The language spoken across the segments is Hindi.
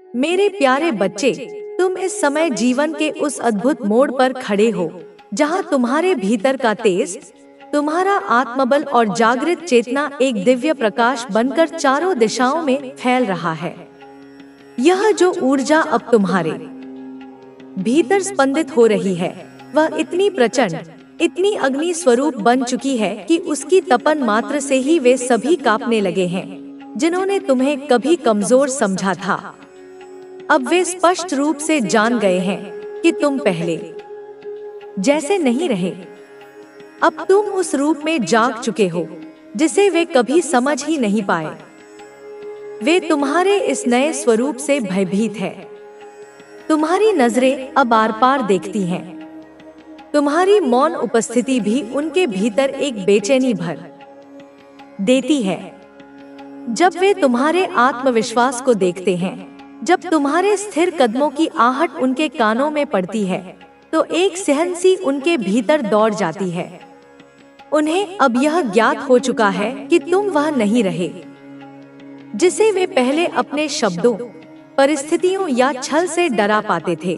मेरे प्यारे बच्चे, तुम इस समय जीवन के उस अद्भुत मोड़ पर खड़े हो जहां तुम्हारे भीतर का तेज, तुम्हारा आत्मबल और जागृत चेतना एक दिव्य प्रकाश बनकर चारों दिशाओं में फैल रहा है। यह जो ऊर्जा अब तुम्हारे भीतर स्पंदित हो रही है, वह इतनी प्रचंड, इतनी अग्नि स्वरूप बन चुकी है कि उसकी तपन मात्र से ही वे सभी कांपने लगे हैं जिन्होंने तुम्हें कभी कमजोर समझा था। अब वे स्पष्ट रूप से जान गए हैं कि तुम पहले जैसे नहीं रहे। अब तुम उस रूप में जाग चुके हो जिसे वे कभी समझ ही नहीं पाए। वे तुम्हारे इस नए स्वरूप से भयभीत है। तुम्हारी नजरें अब आर पार देखती हैं। तुम्हारी मौन उपस्थिति भी उनके भीतर एक बेचैनी भर देती है। जब वे तुम्हारे आत्मविश्वास को देखते हैं, जब तुम्हारे स्थिर कदमों की आहट उनके कानों में पड़ती है, तो एक सहनसी उनके भीतर दौड़ जाती है। उन्हें अब यह ज्ञात हो चुका है कि तुम वह नहीं रहे जिसे वे पहले अपने शब्दों, परिस्थितियों या छल से डरा पाते थे।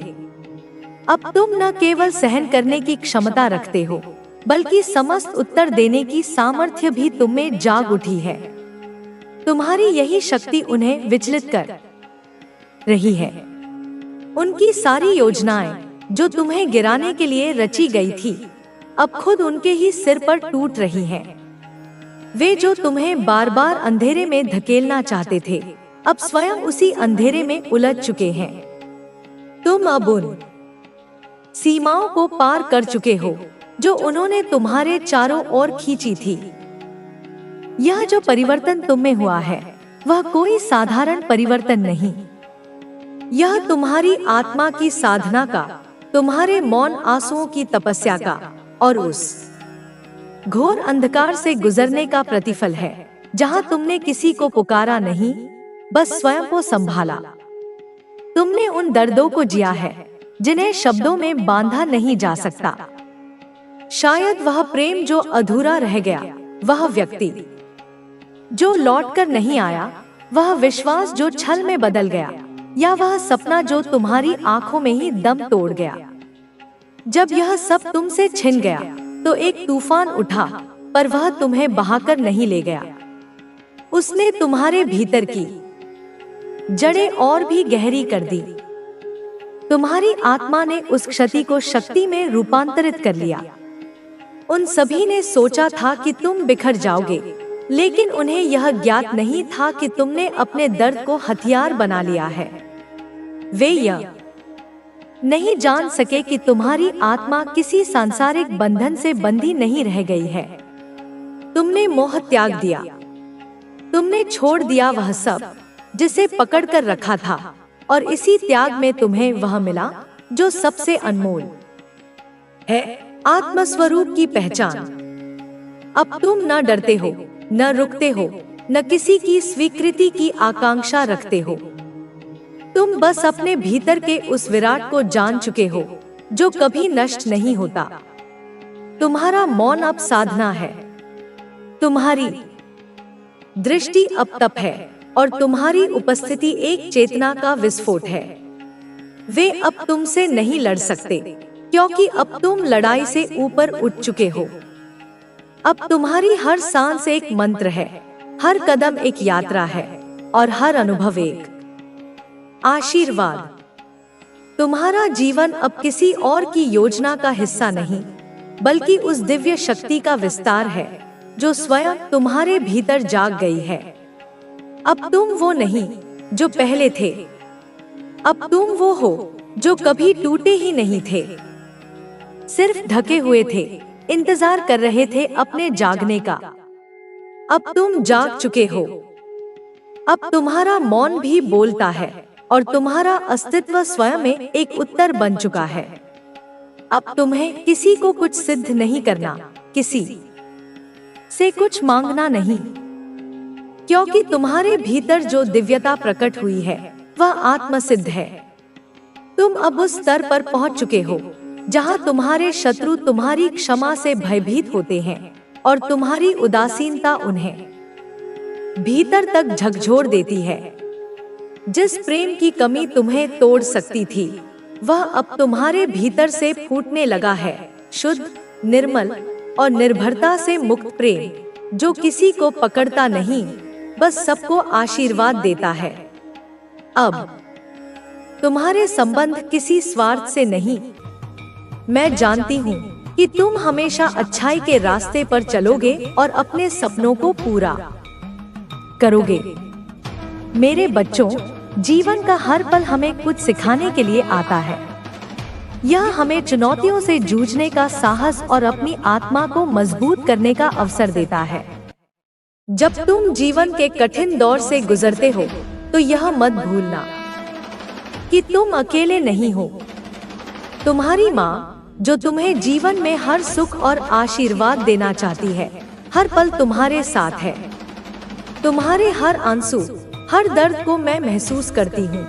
अब तुम न केवल सहन करने की क्षमता रखते हो, बल्कि समस्त उत्तर देने की सामर्थ्य भी तुम में जाग उठी है। तुम्हारी यही शक्ति उन्हें विचलित कर रही है। उनकी सारी योजनाएं जो तुम्हें गिराने के लिए रची गई थी, अब खुद उनके ही सिर पर टूट रही हैं। वे जो तुम्हें बार बार अंधेरे में धकेलना चाहते थे, अब स्वयं उसी अंधेरे में उलझ चुके हैं। तुम अब उन सीमाओं को पार कर चुके हो जो उन्होंने तुम्हारे चारों ओर खींची थी। यह जो परिवर्तन तुम में हुआ है, वह कोई साधारण परिवर्तन नहीं। यह तुम्हारी आत्मा की साधना का, तुम्हारे मौन आंसुओं की तपस्या का और उस घोर अंधकार से गुजरने का प्रतिफल है जहां तुमने किसी को पुकारा नहीं, बस स्वयं को संभाला। तुमने उन दर्दों को जिया है जिन्हें शब्दों में बांधा नहीं जा सकता। शायद वह प्रेम जो अधूरा रह गया, वह व्यक्ति जो लौटकर नहीं आया, वह विश्वास जो छल में बदल गया, या वह सपना जो तुम्हारी आंखों में ही दम तोड़ गया। जब यह सब तुमसे छिन गया तो एक तूफान उठा, पर वह तुम्हें बहाकर नहीं ले गया। उसने तुम्हारे भीतर की जड़ें और भी गहरी कर दी। तुम्हारी आत्मा ने उस क्षति को शक्ति में रूपांतरित कर लिया। उन सभी ने सोचा था कि तुम बिखर जाओगे, लेकिन उन्हें यह ज्ञात नहीं था कि तुमने अपने दर्द को हथियार बना लिया है। वे यह नहीं जान सके कि तुम्हारी आत्मा किसी सांसारिक बंधन से बंधी नहीं रह गई है। तुमने मोह त्याग दिया। तुमने छोड़ दिया वह सब जिसे पकड़ कर रखा था, और इसी त्याग में तुम्हें वह मिला जो सबसे अनमोल है, आत्मस्वरूप की पहचान। अब तुम न डरते हो, न रुकते हो, न किसी की स्वीकृति की आकांक्षा रखते हो। तुम बस अपने भीतर के उस विराट को जान चुके हो जो कभी नष्ट नहीं होता। तुम्हारा मौन अब साधना है, तुम्हारी दृष्टि अब तप है, और तुम्हारी उपस्थिति एक चेतना का विस्फोट है। वे अब तुमसे नहीं लड़ सकते, क्योंकि अब तुम लड़ाई से ऊपर उठ चुके हो। अब तुम्हारी हर सांस एक मंत्र है, हर कदम एक यात्रा है, और हर अनुभव एक आशीर्वाद। तुम्हारा जीवन अब किसी और की योजना का हिस्सा नहीं, बल्कि उस दिव्य शक्ति का विस्तार है जो स्वयं तुम्हारे भीतर जाग गई है। अब तुम वो नहीं जो पहले थे, अब तुम वो हो जो कभी टूटे ही नहीं थे, सिर्फ ढके हुए थे, इंतजार कर रहे थे अपने जागने का। अब तुम जाग चुके हो। अब तुम्हारा मौन भी बोलता है, और तुम्हारा अस्तित्व स्वयं में एक उत्तर बन चुका है। अब तुम्हें किसी को कुछ सिद्ध नहीं करना, किसी से कुछ मांगना नहीं, क्योंकि तुम्हारे भीतर जो दिव्यता प्रकट हुई है, वह आत्मसिद्ध है। तुम अब उस स्तर पर पहुंच चुके हो जहां तुम्हारे शत्रु तुम्हारी क्षमा से भयभीत होते हैं, और तुम्हारी उदासीनता उन्हें भीतर तक झकझोर देती है। जिस प्रेम की कमी तुम्हें तोड़ सकती थी, वह अब तुम्हारे भीतर से फूटने लगा है। शुद्ध, निर्मल और निर्भरता से मुक्त प्रेम, जो किसी को पकड़ता नहीं, बस सबको आशीर्वाद देता है। अब तुम्हारे संबंध किसी स्वार्थ से नहीं। मैं जानती हूँ कि तुम हमेशा अच्छाई के रास्ते पर चलोगे और अपने सपनों को पूरा करोगे। मेरे बच्चों, जीवन का हर पल हमें कुछ सिखाने के लिए आता है। यह हमें चुनौतियों से जूझने का साहस और अपनी आत्मा को मजबूत करने का अवसर देता है। जब तुम जीवन के कठिन दौर से गुजरते हो, तो यह मत भूलना कि तुम अकेले नहीं हो। तुम्हारी माँ, जो तुम्हें जीवन में हर सुख और आशीर्वाद देना चाहती है, हर पल तुम्हारे साथ है। तुम्हारे हर आंसू, हर दर्द को मैं महसूस करती हूँ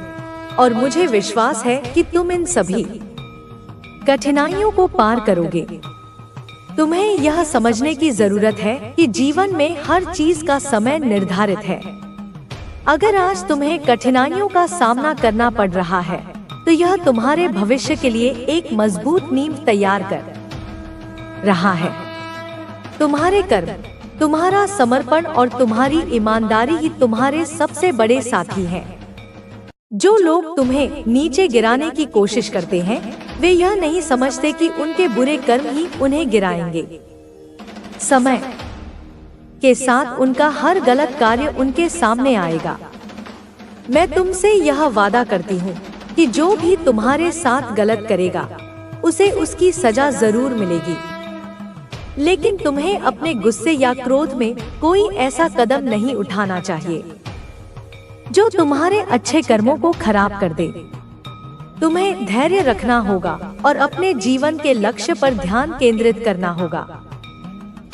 और मुझे विश्वास है कि तुम इन सभी कठिनाइयों को पार करोगे। तुम्हें यह समझने की जरूरत है कि जीवन में हर चीज का समय निर्धारित है। अगर आज तुम्हें कठिनाइयों का सामना करना पड़ रहा है, तो यह तुम्हारे भविष्य के लिए एक मजबूत नींव तैयार कर रहा है। तुम्हारे कर्म, तुम्हारा समर्पण और तुम्हारी ईमानदारी ही तुम्हारे सबसे बड़े साथी हैं। जो लोग तुम्हें नीचे गिराने की कोशिश करते हैं, वे यह नहीं समझते कि उनके बुरे कर्म ही उन्हें गिराएंगे। समय के साथ उनका हर गलत कार्य उनके सामने आएगा। मैं तुमसे यह वादा करती हूँ कि जो भी तुम्हारे साथ गलत करेगा, उसे उसकी सजा जरूर मिलेगी। लेकिन तुम्हें अपने गुस्से या क्रोध में कोई ऐसा कदम नहीं उठाना चाहिए जो तुम्हारे अच्छे कर्मों को खराब कर दे। तुम्हें धैर्य रखना होगा और अपने जीवन के लक्ष्य पर ध्यान केंद्रित करना होगा।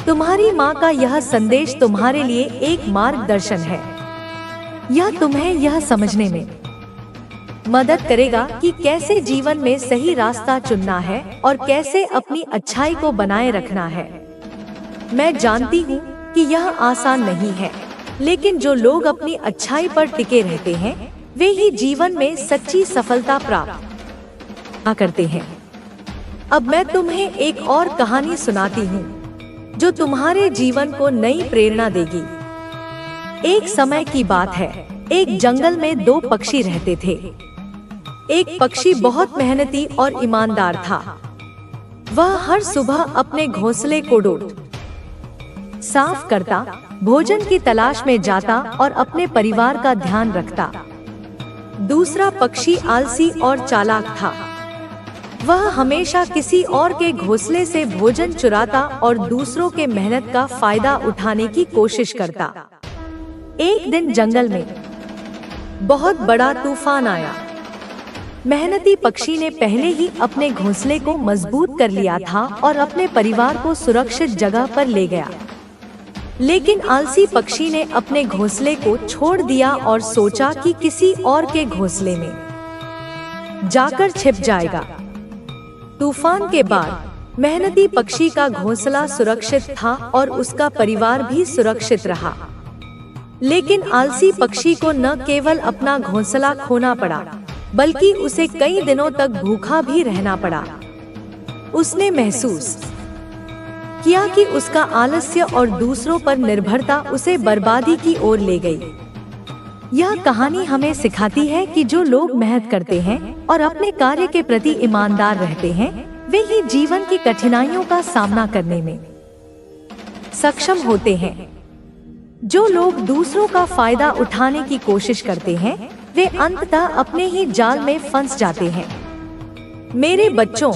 तुम्हारी माँ का यह संदेश तुम्हारे लिए एक मार्गदर्शन है। यह तुम्हें यह समझने में मदद करेगा कि कैसे जीवन में सही रास्ता चुनना है और कैसे अपनी अच्छाई को बनाए रखना है। मैं जानती हूँ कि यह आसान नहीं है, लेकिन जो लोग अपनी अच्छाई पर टिके रहते हैं, वे ही जीवन में सच्ची सफलता प्राप्त करते हैं। अब मैं तुम्हें एक और कहानी सुनाती हूँ, जो तुम्हारे जीवन को नई प्रेरणा देगी। एक समय की बात है, एक जंगल में दो पक्षी रहते थे। एक पक्षी बहुत मेहनती और ईमानदार था। वह हर सुबह अपने घोंसले को साफ करता, भोजन की तलाश में जाता और अपने परिवार का ध्यान रखता। दूसरा पक्षी आलसी और चालाक था। वह हमेशा किसी और के घोंसले से भोजन चुराता और दूसरों के मेहनत का फायदा उठाने की कोशिश करता। एक दिन जंगल में बहुत बड़ा तूफान आया। मेहनती पक्षी ने पहले ही अपने घोंसले को मजबूत कर लिया था और अपने परिवार को सुरक्षित जगह पर ले गया। लेकिन आलसी पक्षी ने अपने घोंसले को छोड़ दिया और सोचा कि किसी और के घोंसले में जाकर छिप जाएगा। तूफान के बाद मेहनती पक्षी का घोंसला सुरक्षित था और उसका परिवार भी सुरक्षित रहा। लेकिन आलसी पक्षी को न केवल अपना घोंसला खोना पड़ा, बल्कि उसे कई दिनों तक भूखा भी रहना पड़ा। उसने महसूस किया कि उसका आलस्य और दूसरों पर निर्भरता उसे बर्बादी की ओर ले गई। यह कहानी हमें सिखाती है कि जो लोग मेहनत करते हैं और अपने कार्य के प्रति ईमानदार रहते हैं, वे ही जीवन की कठिनाइयों का सामना करने में सक्षम होते हैं। जो लोग दूसरों का फायदा उठाने की कोशिश करते हैं, वे अंततः अपने ही जाल में फंस जाते हैं। मेरे बच्चों,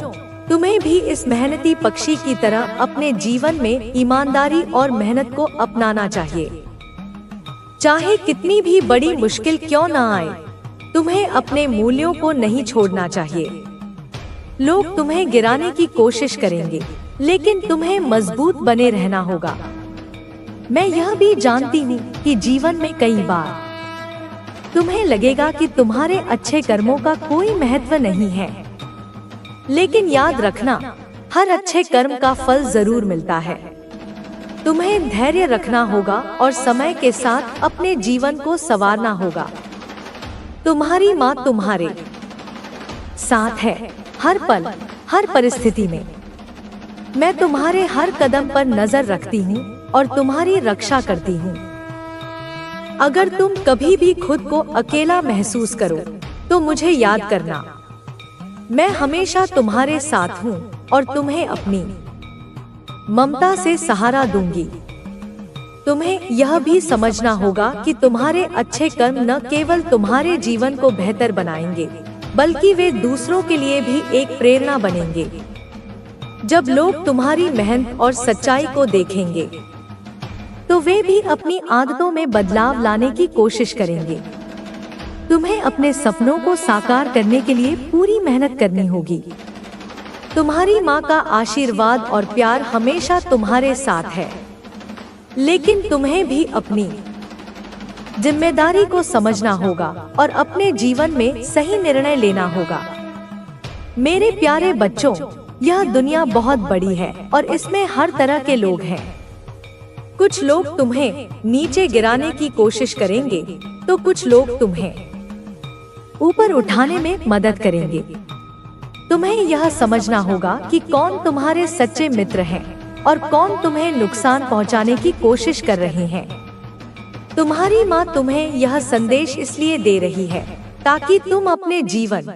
तुम्हें भी इस मेहनती पक्षी की तरह अपने जीवन में ईमानदारी और मेहनत को अपनाना चाहिए। चाहे कितनी भी बड़ी मुश्किल क्यों न आए, तुम्हें अपने मूल्यों को नहीं छोड़ना चाहिए। लोग तुम्हें गिराने की कोशिश करेंगे, लेकिन तुम्हें मजबूत बने रहना होगा। मैं यह भी जानती हूँ कि जीवन में कई बार तुम्हें लगेगा कि तुम्हारे अच्छे कर्मों का कोई महत्व नहीं है, लेकिन याद रखना, हर अच्छे कर्म का फल जरूर मिलता है। तुम्हें धैर्य रखना होगा और समय के साथ अपने जीवन को संवारना होगा। तुम्हारी माँ तुम्हारे साथ है, हर पल, हर परिस्थिति में। मैं तुम्हारे हर कदम पर नजर रखती हूँ और तुम्हारी रक्षा करती हूँ। अगर तुम कभी भी खुद को अकेला महसूस करो तो मुझे याद करना। मैं हमेशा तुम्हारे साथ हूँ और तुम्हें अपनी ममता से सहारा दूंगी। तुम्हें यह भी समझना होगा कि तुम्हारे अच्छे कर्म न केवल तुम्हारे जीवन को बेहतर बनाएंगे, बल्कि वे दूसरों के लिए भी एक प्रेरणा बनेंगे। जब लोग तुम्हारी मेहनत और सच्चाई को देखेंगे, तो वे भी अपनी आदतों में बदलाव लाने की कोशिश करेंगे। तुम्हें अपने सपनों को साकार करने के लिए पूरी मेहनत करनी होगी। तुम्हारी माँ का आशीर्वाद और प्यार हमेशा तुम्हारे साथ है, लेकिन तुम्हें भी अपनी जिम्मेदारी को समझना होगा और अपने जीवन में सही निर्णय लेना होगा। मेरे प्यारे बच्चों, यह दुनिया बहुत बड़ी है और इसमें हर तरह के लोग हैं। कुछ लोग तुम्हें नीचे गिराने की कोशिश करेंगे, तो कुछ लोग तुम्हें ऊपर उठाने में मदद करेंगे। तुम्हें यह समझना होगा कि कौन तुम्हारे सच्चे मित्र हैं और कौन तुम्हें नुकसान पहुंचाने की कोशिश कर रहे हैं। तुम्हारी माँ तुम्हें यह संदेश इसलिए दे रही है ताकि तुम अपने जीवन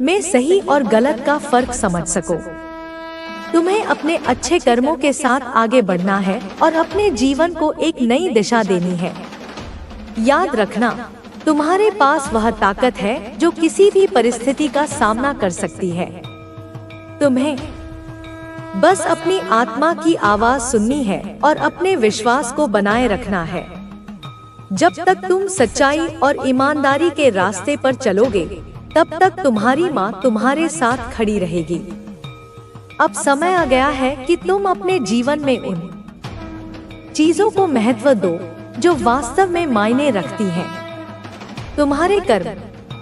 में सही और गलत का फर्क समझ सको। तुम्हें अपने अच्छे कर्मों के साथ आगे बढ़ना है और अपने जीवन को एक नई दिशा देनी है। याद रखना, तुम्हारे पास वह ताकत है जो किसी भी परिस्थिति का सामना कर सकती है। तुम्हें बस अपनी आत्मा की आवाज सुननी है और अपने विश्वास को बनाए रखना है। जब तक तुम सच्चाई और ईमानदारी के रास्ते पर चलोगे, तब तक तुम्हारी माँ तुम्हारे साथ खड़ी रहेगी। अब समय आ गया है कि तुम अपने जीवन में उन चीजों को महत्व दो जो वास्तव में मायने रखती हैं। तुम्हारे कर्म,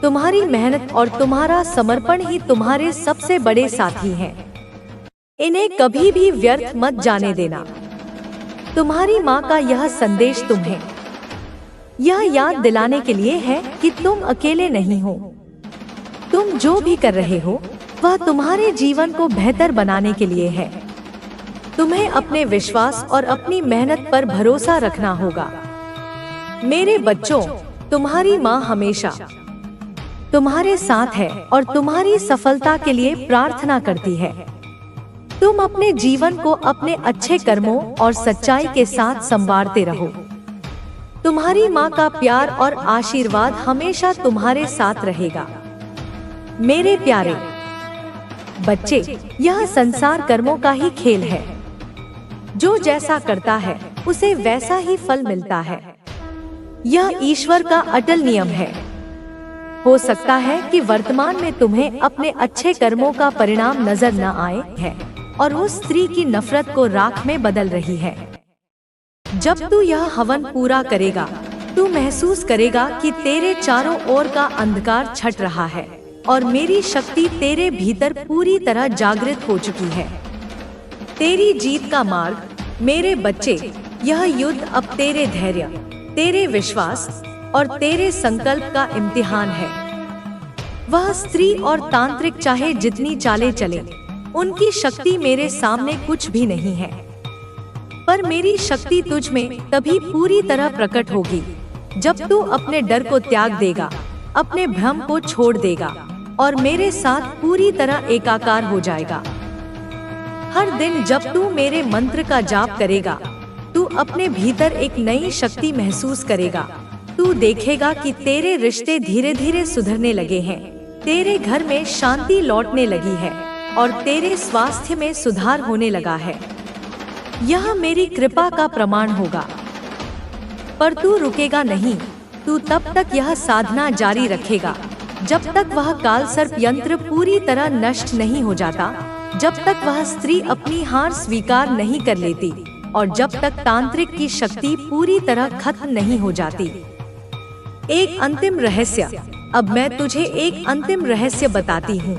तुम्हारी मेहनत और तुम्हारा समर्पण ही तुम्हारे सबसे बड़े साथी हैं। इन्हें कभी भी व्यर्थ मत जाने देना। तुम्हारी माँ का यह संदेश तुम्हें यह याद दिलाने के लिए है कि तुम अकेले नहीं हो। तुम जो भी कर रहे हो वह तुम्हारे जीवन को बेहतर बनाने के लिए है। तुम्हें अपने विश्वास और अपनी मेहनत पर भरोसा रखना होगा। मेरे बच्चों, तुम्हारी माँ हमेशा तुम्हारे साथ है और तुम्हारी सफलता के लिए प्रार्थना करती है। तुम अपने जीवन को अपने अच्छे कर्मों और सच्चाई के साथ संवारते रहो। तुम्हारी माँ का प्यार और आशीर्वाद हमेशा तुम्हारे साथ रहेगा। मेरे प्यारे बच्चे, यह संसार कर्मों का ही खेल है। जो जैसा करता है उसे वैसा ही फल मिलता है। यह ईश्वर का अटल नियम है। हो सकता है कि वर्तमान में तुम्हें अपने अच्छे कर्मों का परिणाम नजर न आए है और उस स्त्री की नफरत को राख में बदल रही है। जब तू यह हवन पूरा करेगा, तू महसूस करेगा कि तेरे चारों ओर का अंधकार छट रहा है और मेरी शक्ति तेरे भीतर पूरी तरह जागृत हो चुकी है। तेरी जीत का मार्ग, मेरे बच्चे, यह युद्ध अब तेरे धैर्य, तेरे विश्वास और तेरे संकल्प का इम्तिहान है। वह स्त्री और तांत्रिक चाहे जितनी चालें चले, उनकी शक्ति मेरे सामने कुछ भी नहीं है। पर मेरी शक्ति तुझ में तभी पूरी तरह प्रकट होगी जब तू अपने डर को त्याग देगा, अपने भ्रम को छोड़ देगा और मेरे साथ पूरी तरह एकाकार हो जाएगा। हर दिन जब तू मेरे मंत्र का जाप करेगा, तू अपने भीतर एक नई शक्ति महसूस करेगा। तू देखेगा कि तेरे रिश्ते धीरे धीरे सुधरने लगे हैं, तेरे घर में शांति लौटने लगी है और तेरे स्वास्थ्य में सुधार होने लगा है। यह मेरी कृपा का प्रमाण होगा। पर तू रुकेगा नहीं। तू तब तक यह साधना जारी रखेगा जब तक वह कालसर्प यंत्र पूरी तरह नष्ट नहीं हो जाता, जब तक वह स्त्री अपनी हार स्वीकार नहीं कर लेती और जब तक तांत्रिक की शक्ति पूरी तरह खत्म नहीं हो जाती। एक अंतिम रहस्य, अब मैं तुझे एक अंतिम रहस्य बताती हूँ।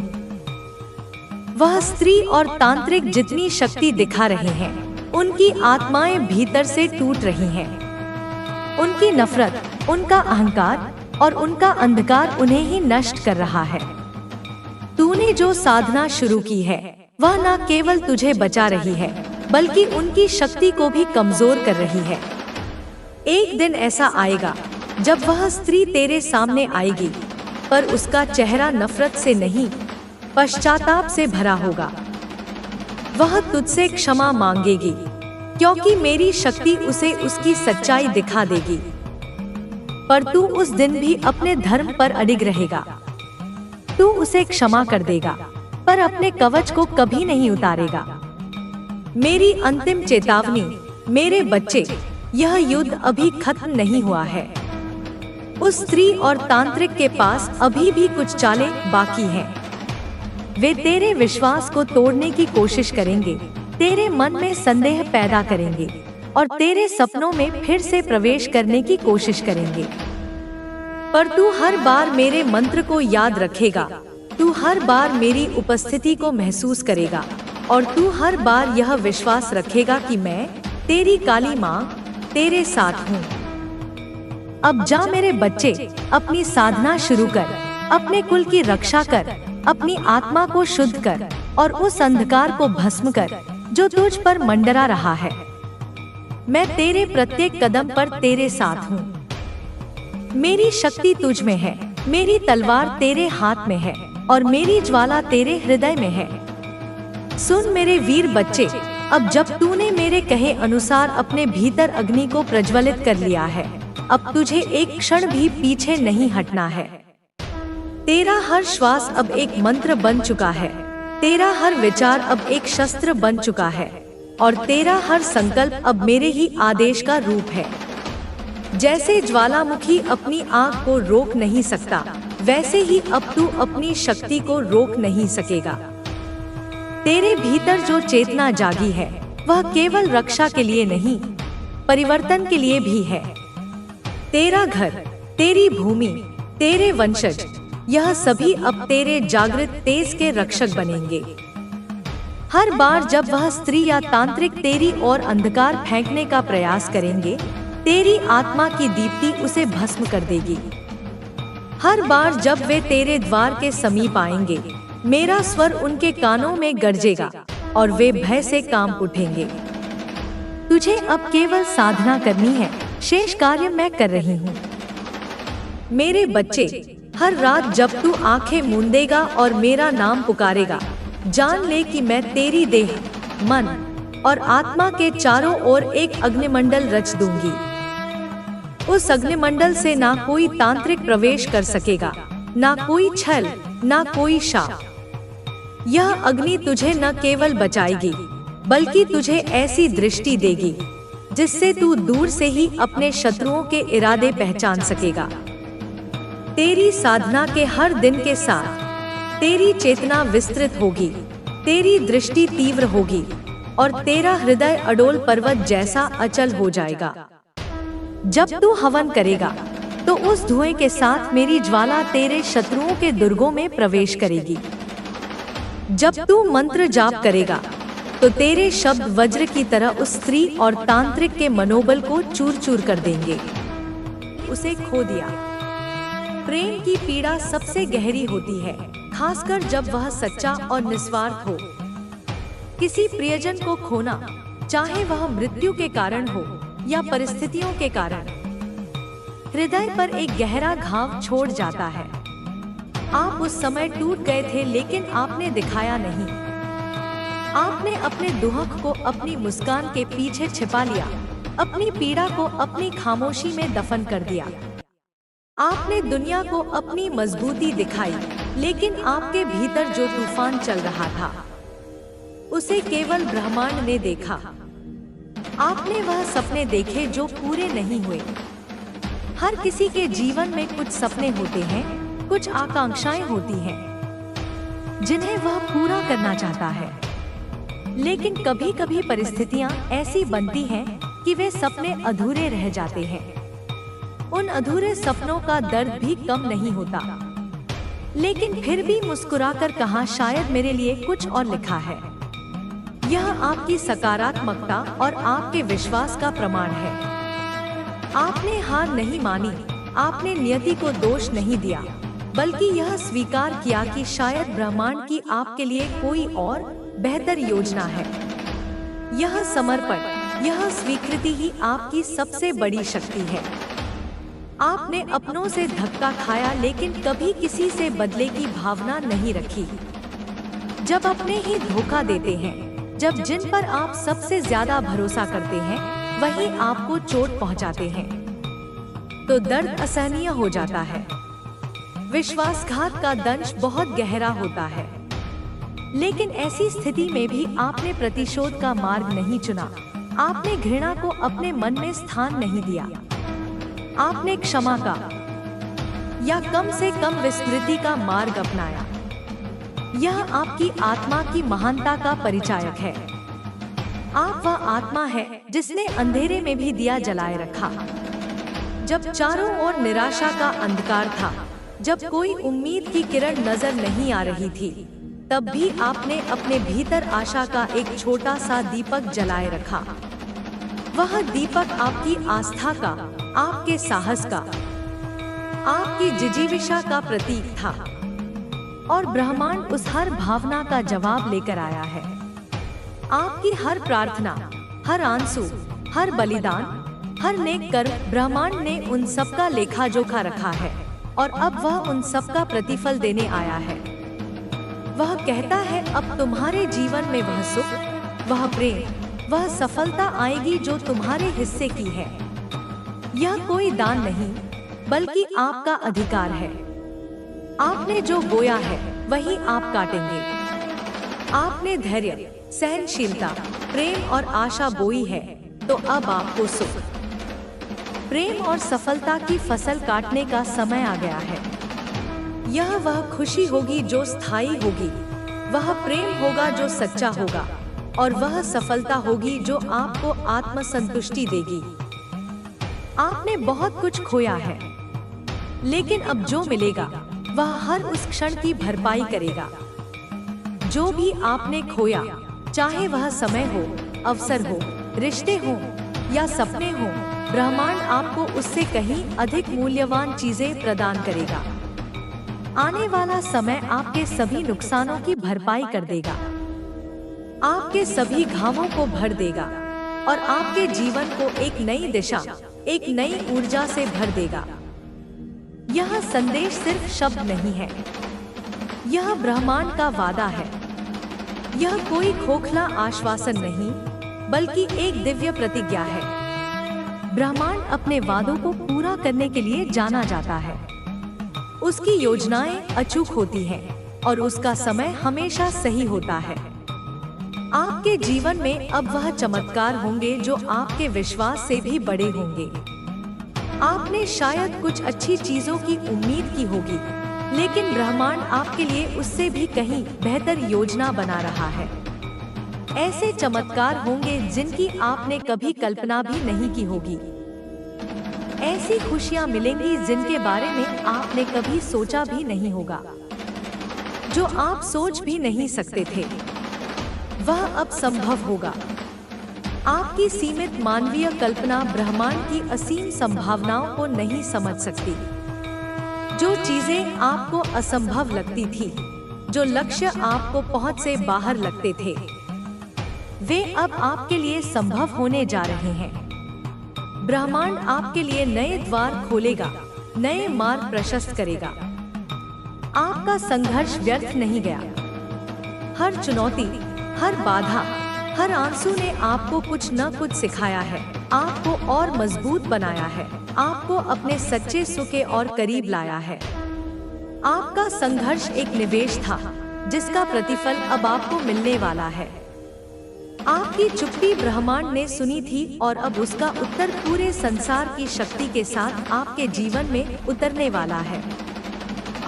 वह स्त्री और तांत्रिक जितनी शक्ति दिखा रहे हैं, उनकी आत्माएं भीतर से टूट रही हैं। उनकी नफरत, उनका अहंकार, और उनका अंधकार उन्हें ही नष्ट कर रहा है। तूने जो साधना शुरू की है वह न केवल तुझे बचा रही है बल्कि उनकी शक्ति को भी कमजोर कर रही है। एक दिन ऐसा आएगा जब वह स्त्री तेरे सामने आएगी, पर उसका चेहरा नफरत से नहीं, पश्चाताप से भरा होगा। वह तुझसे क्षमा मांगेगी, क्योंकि मेरी शक्ति उसे उसकी सच्चाई दिखा देगी। पर तू उस दिन भी अपने धर्म पर अडिग रहेगा। तू उसे क्षमा कर देगा, पर अपने कवच को कभी नहीं उतारेगा। मेरी अंतिम चेतावनी, मेरे बच्चे, यह युद्ध अभी खत्म नहीं हुआ है। उस स्त्री और तांत्रिक के पास अभी भी कुछ चालें बाकी हैं। वे तेरे विश्वास को तोड़ने की कोशिश करेंगे, तेरे मन में संदेह पैदा करेंगे और तेरे सपनों में फिर से प्रवेश करने की कोशिश करेंगे। पर तू हर बार मेरे मंत्र को याद रखेगा, तू हर बार मेरी उपस्थिति को महसूस करेगा और तू हर बार यह विश्वास रखेगा कि मैं, तेरी काली माँ, तेरे साथ हूँ। अब जा मेरे बच्चे, अपनी साधना शुरू कर, अपने कुल की रक्षा कर, अपनी आत्मा को शुद्ध कर और उस अंधकार को भस्म कर जो तुझ पर मंडरा रहा है। मैं तेरे प्रत्येक कदम पर तेरे साथ हूँ। मेरी शक्ति तुझ में है, मेरी तलवार तेरे हाथ में है और मेरी ज्वाला तेरे हृदय में है। सुन मेरे वीर बच्चे, अब जब तूने मेरे कहे अनुसार अपने भीतर अग्नि को प्रज्वलित कर लिया है, अब तुझे एक क्षण भी पीछे नहीं हटना है। तेरा हर श्वास अब एक मंत्र बन चुका है, तेरा हर विचार अब एक शस्त्र बन चुका है और तेरा हर संकल्प अब मेरे ही आदेश का रूप है। जैसे ज्वालामुखी अपनी आग को रोक नहीं सकता, वैसे ही अब तू अपनी शक्ति को रोक नहीं सकेगा। तेरे भीतर जो चेतना जागी है वह केवल रक्षा के लिए नहीं, परिवर्तन के लिए भी है। तेरा घर, तेरी भूमि, तेरे वंशज, यह सभी अब तेरे जागृत तेज के रक्षक बनेंगे। हर बार जब वह स्त्री या तांत्रिक तेरी ओर अंधकार फेंकने का प्रयास करेंगे, तेरी आत्मा की दीप्ति उसे भस्म कर देगी। हर बार जब वे तेरे द्वार के समीप आएंगे, मेरा स्वर उनके कानों में गरजेगा और वे भय से कांप उठेंगे। तुझे अब केवल साधना करनी है, शेष कार्य मैं कर रही हूँ। मेरे बच्चे, हर रात जब तू आंखें मूंदेगा और मेरा नाम पुकारेगा, जान ले कि मैं तेरी देह, मन और आत्मा के चारों ओर एक अग्निमंडल रच दूंगी। उस अग्निमंडल से ना कोई तांत्रिक प्रवेश कर सकेगा, ना कोई छल, ना कोई शाप। यह अग्नि तुझे न केवल बचाएगी बल्कि तुझे ऐसी दृष्टि देगी जिससे तू दूर से ही अपने शत्रुओं के इरादे पहचान सकेगा। तेरी साधना के हर दिन के साथ तेरी चेतना विस्तृत होगी, तेरी दृष्टि तीव्र होगी और तेरा हृदय अडोल पर्वत जैसा अचल हो जाएगा। जब तू हवन करेगा तो उस धुएं के साथ मेरी ज्वाला तेरे शत्रुओं के दुर्गों में प्रवेश करेगी। जब तू मंत्र जाप करेगा तो तेरे शब्द वज्र की तरह उस स्त्री और तांत्रिक के मनोबल को चूर चूर कर देंगे। उसे खो दिया। प्रेम की पीड़ा सबसे गहरी होती है, खासकर जब वह सच्चा और निस्वार्थ हो। किसी प्रियजन को खोना, चाहे वह मृत्यु के कारण हो या परिस्थितियों के कारण, हृदय पर एक गहरा घाव छोड़ जाता है। आप उस समय टूट गए थे लेकिन आपने दिखाया नहीं। आपने अपने दुख को अपनी मुस्कान के पीछे छिपा लिया, अपनी पीड़ा को अपनी खामोशी में दफन कर दिया। आपने दुनिया को अपनी मजबूती दिखाई, लेकिन आपके भीतर जो तूफान चल रहा था उसे केवल ब्रह्मांड ने देखा। आपने वह सपने देखे जो पूरे नहीं हुए। हर किसी के जीवन में कुछ सपने होते हैं, कुछ आकांक्षाएं होती हैं जिन्हें वह पूरा करना चाहता है, लेकिन कभी कभी परिस्थितियां ऐसी बनती हैं कि वे सपने अधूरे रह जाते हैं। उन अधूरे सपनों का दर्द भी कम नहीं होता, लेकिन फिर भी मुस्कुराकर कहा, शायद मेरे लिए कुछ और लिखा है। यह आपकी सकारात्मकता और आपके विश्वास का प्रमाण है। आपने हार नहीं मानी, आपने नियति को दोष नहीं दिया, बल्कि यह स्वीकार किया कि शायद ब्रह्मांड की आपके लिए कोई और बेहतर योजना है। यह समर्पण, यह स्वीकृति ही आपकी सबसे बड़ी शक्ति है। आपने अपनों से धक्का खाया, लेकिन कभी किसी से बदले की भावना नहीं रखी। जब अपने ही धोखा देते हैं, जब जिन पर आप सबसे ज्यादा भरोसा करते हैं वही आपको चोट पहुंचाते हैं, तो दर्द असहनीय हो जाता है। विश्वासघात का दंश बहुत गहरा होता है, लेकिन ऐसी स्थिति में भी आपने प्रतिशोध का मार्ग नहीं चुना। आपने घृणा को अपने मन में स्थान नहीं दिया। आपने क्षमा का या कम से कम विस्मृति का मार्ग अपनाया। यह आपकी आत्मा की महानता का परिचायक है। आप वह आत्मा है जिसने अंधेरे में भी दिया जलाए रखा। जब चारों ओर निराशा का अंधकार था, जब कोई उम्मीद की किरण नजर नहीं आ रही थी, तब भी आपने अपने भीतर आशा का एक छोटा सा दीपक जलाए रखा। वह दीपक आपकी आस्था का, आपके साहस का, आपकी जिजीविषा का प्रतीक था, और ब्रह्मांड उस हर भावना का जवाब लेकर आया है। आपकी हर प्रार्थना, हर आंसू, हर बलिदान, हर नेक कर्म, ब्रह्मांड ने उन सब का लेखा जोखा रखा है, और अब वह उन सब का प्रतिफल देने आया है। वह कहता है, अब तुम्हारे जीवन में वह सुख, वह प्रेम, वह सफलता आएगी जो तुम्हारे हिस्से की है। यह कोई दान नहीं, बल्कि आपका अधिकार है। आपने जो बोया है वही आप काटेंगे। आपने धैर्य, सहनशीलता, प्रेम और आशा बोई है, तो अब आपको सुख, प्रेम और सफलता की फसल काटने का समय आ गया है। यह वह खुशी होगी जो स्थायी होगी, वह प्रेम होगा जो सच्चा होगा, और वह सफलता होगी जो आपको आत्मसंतुष्टि देगी। आपने बहुत कुछ खोया है, लेकिन अब जो मिलेगा वह हर उस क्षण की भरपाई करेगा। जो भी आपने खोया, चाहे वह समय हो, अवसर हो, रिश्ते हो या सपने हो, ब्रह्मांड आपको उससे कहीं अधिक मूल्यवान चीजें प्रदान करेगा। आने वाला समय आपके सभी नुकसानों की भरपाई कर देगा, आपके सभी घावों को भर देगा, और आपके जीवन को एक नई दिशा, एक नई ऊर्जा से भर देगा। यह संदेश सिर्फ शब्द नहीं है, यह ब्रह्मांड का वादा है। यह कोई खोखला आश्वासन नहीं, बल्कि एक दिव्य प्रतिज्ञा है। ब्रह्मांड अपने वादों को पूरा करने के लिए जाना जाता है। उसकी योजनाएं अचूक होती हैं, और उसका समय हमेशा सही होता है। आपके जीवन में अब वह चमत्कार होंगे जो आपके विश्वास से भी बड़े होंगे। आपने शायद कुछ अच्छी चीजों की उम्मीद की होगी, लेकिन ब्रह्मांड आपके लिए उससे भी कहीं बेहतर योजना बना रहा है। ऐसे चमत्कार होंगे जिनकी आपने कभी कल्पना भी नहीं की होगी। ऐसी खुशियां मिलेंगी जिनके बारे में आपने कभी सोचा भी नहीं होगा। जो आप सोच भी नहीं सकते थे, वह अब संभव होगा। आपकी सीमित मानवीय कल्पना ब्रह्मांड की असीम संभावनाओं को नहीं समझ सकती। जो चीजें आपको असंभव लगती थी, जो लक्ष्य आपको पहुंच से बाहर लगते थे, वे अब आपके लिए संभव होने जा रहे हैं। ब्रह्मांड आपके लिए नए द्वार खोलेगा, नए मार्ग प्रशस्त करेगा। आपका संघर्ष व्यर्थ नहीं गया। हर चुनौती, हर बाधा, हर आंसू ने आपको कुछ न कुछ सिखाया है, आपको और मजबूत बनाया है, आपको अपने सच्चे सुख के और करीब लाया है। आपका संघर्ष एक निवेश था, जिसका प्रतिफल अब आपको मिलने वाला है। आपकी चुप्पी ब्रह्मांड ने सुनी थी, और अब उसका उत्तर पूरे संसार की शक्ति के साथ आपके जीवन में उतरने वाला है।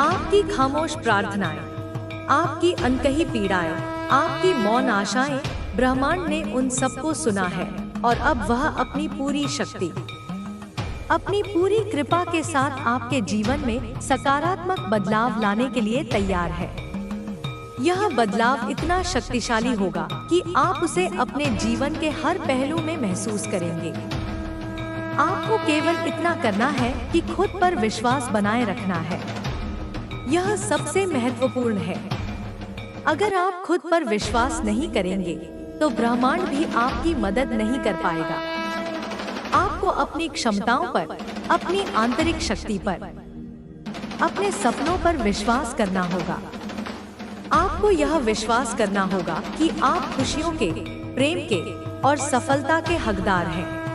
आपकी खामोश प्रार्थनाएं, आपकी अनकही पीड़ाएं, आपकी मौन आशाएं, ब्रह्मांड ने उन सबको सुना है, और अब वह अपनी पूरी शक्ति, अपनी पूरी कृपा के साथ आपके जीवन में सकारात्मक बदलाव लाने के लिए तैयार है। यह बदलाव इतना शक्तिशाली होगा कि आप उसे अपने जीवन के हर पहलू में महसूस करेंगे। आपको केवल इतना करना है कि खुद पर विश्वास बनाए रखना है। यह सबसे महत्वपूर्ण है। अगर आप खुद पर विश्वास नहीं करेंगे तो ब्रह्मांड भी आपकी मदद नहीं कर पाएगा। आपको अपनी क्षमताओं पर, अपनी आंतरिक शक्ति पर, अपने सपनों पर विश्वास करना होगा। आपको यह विश्वास करना होगा कि आप खुशियों के, प्रेम के और सफलता के हकदार हैं।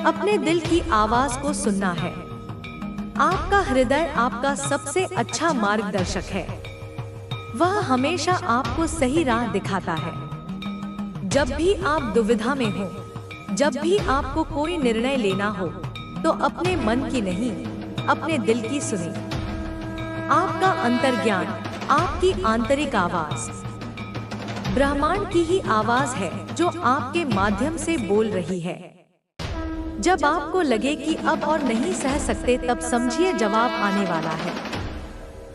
अपने दिल की आवाज को सुनना है। आपका हृदय आपका सबसे अच्छा मार्गदर्शक है। वह हमेशा आपको सही राह दिखाता है। जब भी आप दुविधा में हो, जब भी आपको कोई निर्णय लेना हो, तो अपने मन की नहीं, अपने दिल की सुने। आपका अंतर्ज्ञान, आपकी आंतरिक आवाज, ब्रह्मांड की ही आवाज है जो आपके माध्यम से बोल रही है। जब आपको लगे कि अब और नहीं सह सकते, तब समझिए जवाब आने वाला है।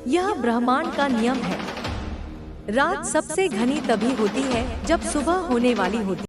यह ब्रह्मांड का नियम है। रात सबसे घनी तभी होती है जब सुबह होने वाली होती है।